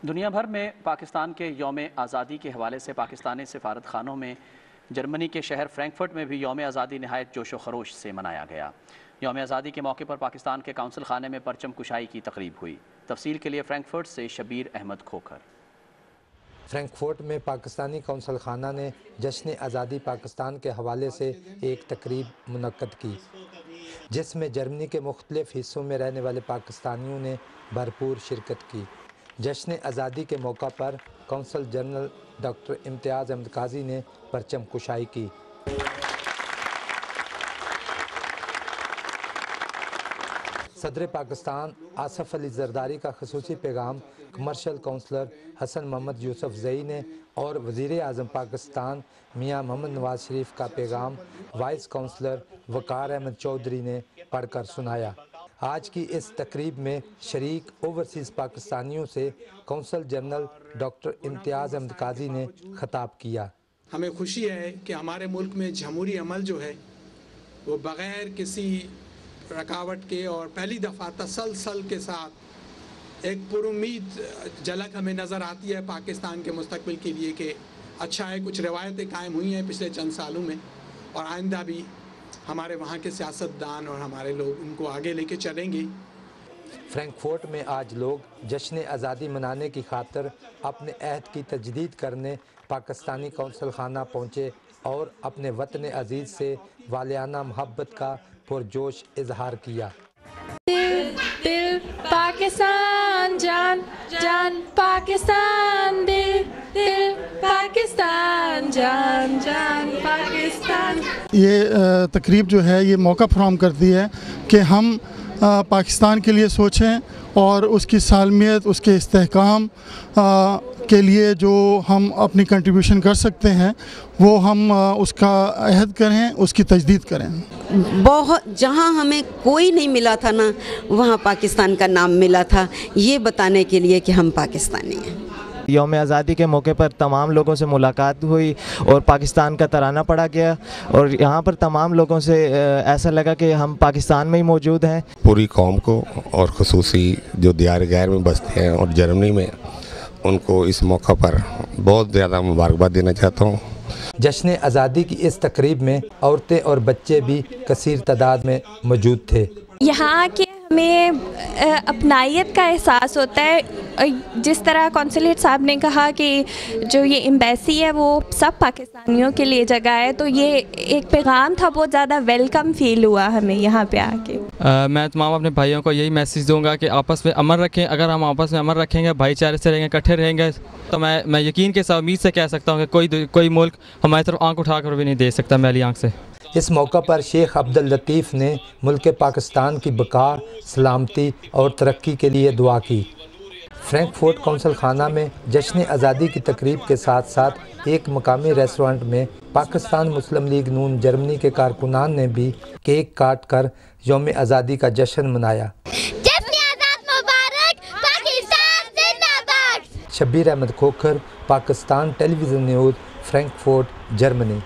دنیا بھر میں پاکستان کے یوم آزادی کے حوالے سے پاکستانی سفارت خانوں میں جرمنی کے شہر فرینکفرٹ میں بھی یوم آزادی نہایت جوش و خروش سے منایا گیا۔ یوم آزادی کے موقع پر پاکستان کے کونسل خانے میں پرچم کشائی کی تقریب ہوئی۔ تفصیل کے لیے فرینکفرٹ سے شبیر احمد کھوکھر۔ فرینکفرٹ میں پاکستانی کونسل خانہ نے جشن آزادی پاکستان کے حوالے سے ایک تقریب منعقد کی، جس میں جرمنی کے مختلف حصوں میں رہنے والے پاکستانیوں نے بھرپور شرکت کی۔ جشن آزادی کے موقع پر کونسل جنرل ڈاکٹر امتیاز احمد قاضی نے پرچم کشائی کی۔ صدر پاکستان آصف علی زرداری کا خصوصی پیغام کمرشل کونسلر حسن محمد یوسف زئی نے اور وزیر اعظم پاکستان میاں محمد نواز شریف کا پیغام وائس کونسلر وقار احمد چودھری نے پڑھ کر سنایا۔ آج کی اس تقریب میں شریک اوورسیز پاکستانیوں سے کونسل جنرل ڈاکٹر امتیاز احمد قاضی نے خطاب کیا۔ ہمیں خوشی ہے کہ ہمارے ملک میں جمہوری عمل جو ہے وہ بغیر کسی رکاوٹ کے اور پہلی دفعہ تسلسل کے ساتھ ایک پر امید جھلک ہمیں نظر آتی ہے پاکستان کے مستقبل کے لیے کہ اچھا ہے، کچھ روایتیں قائم ہوئی ہیں پچھلے چند سالوں میں اور آئندہ بھی ہمارے وہاں کے سیاستدان اور ہمارے لوگ ان کو آگے لے کے چلیں گے۔ فرینکفرٹ میں آج لوگ جشن آزادی منانے کی خاطر اپنے عہد کی تجدید کرنے پاکستانی کونسل خانہ پہنچے اور اپنے وطن عزیز سے والہانہ محبت کا پرجوش اظہار کیا۔ دل پاکستان، جان جان پاکستان، دل دل پاکستان، جان جان پاکستان۔ یہ تقریب جو ہے یہ موقع فراہم کرتی ہے کہ ہم پاکستان کے لیے سوچیں اور اس کی سالمیت، اس کے استحکام کے لیے جو ہم اپنی کنٹریبیوشن کر سکتے ہیں وہ ہم اس کا عہد کریں، اس کی تجدید کریں۔ بہت جہاں ہمیں کوئی نہیں ملا تھا نا، وہاں پاکستان کا نام ملا تھا، یہ بتانے کے لیے کہ ہم پاکستانی ہیں۔ یوم آزادی کے موقع پر تمام لوگوں سے ملاقات ہوئی اور پاکستان کا ترانہ پڑھا گیا اور یہاں پر تمام لوگوں سے ایسا لگا کہ ہم پاکستان میں ہی موجود ہیں۔ پوری قوم کو اور خصوصی جو دیار غیر میں بستے ہیں اور جرمنی میں، ان کو اس موقع پر بہت زیادہ مبارکباد دینا چاہتا ہوں۔ جشن آزادی کی اس تقریب میں عورتیں اور بچے بھی کثیر تعداد میں موجود تھے۔ یہاں کے ہمیں اپنائیت کا احساس ہوتا ہے، جس طرح کونسلیٹ صاحب نے کہا کہ جو یہ ایمبیسی ہے وہ سب پاکستانیوں کے لیے جگہ ہے، تو یہ ایک پیغام تھا، بہت زیادہ ویلکم فیل ہوا ہمیں یہاں پہ آ کے۔ میں تمام اپنے بھائیوں کو یہی میسیج دوں گا کہ آپس میں امن رکھیں۔ اگر ہم آپس میں امن رکھیں گے، بھائی چارے سے رہیں گے، اکٹھے رہیں گے، تو میں یقین کے ساتھ امید سے کہہ سکتا ہوں کہ کوئی ملک ہماری طرف آنکھ اٹھا کر بھی نہیں دیکھ سکتا میلی آنکھ سے۔ اس موقع پر شیخ عبداللطیف نے ملک پاکستان کی بقا، سلامتی اور ترقی کے لیے دعا کی۔ فرینکفرٹ کونسل خانہ میں جشن آزادی کی تقریب کے ساتھ ساتھ ایک مقامی ریسٹورنٹ میں پاکستان مسلم لیگ نون جرمنی کے کارکنان نے بھی کیک کاٹ کر یوم آزادی کا جشن منایا۔ جشن آزاد مبارک، پاکستان زندہ باد۔ شبیر احمد کھوکھر، پاکستان ٹیلی ویژن نیوز، فرینکفرٹ، جرمنی۔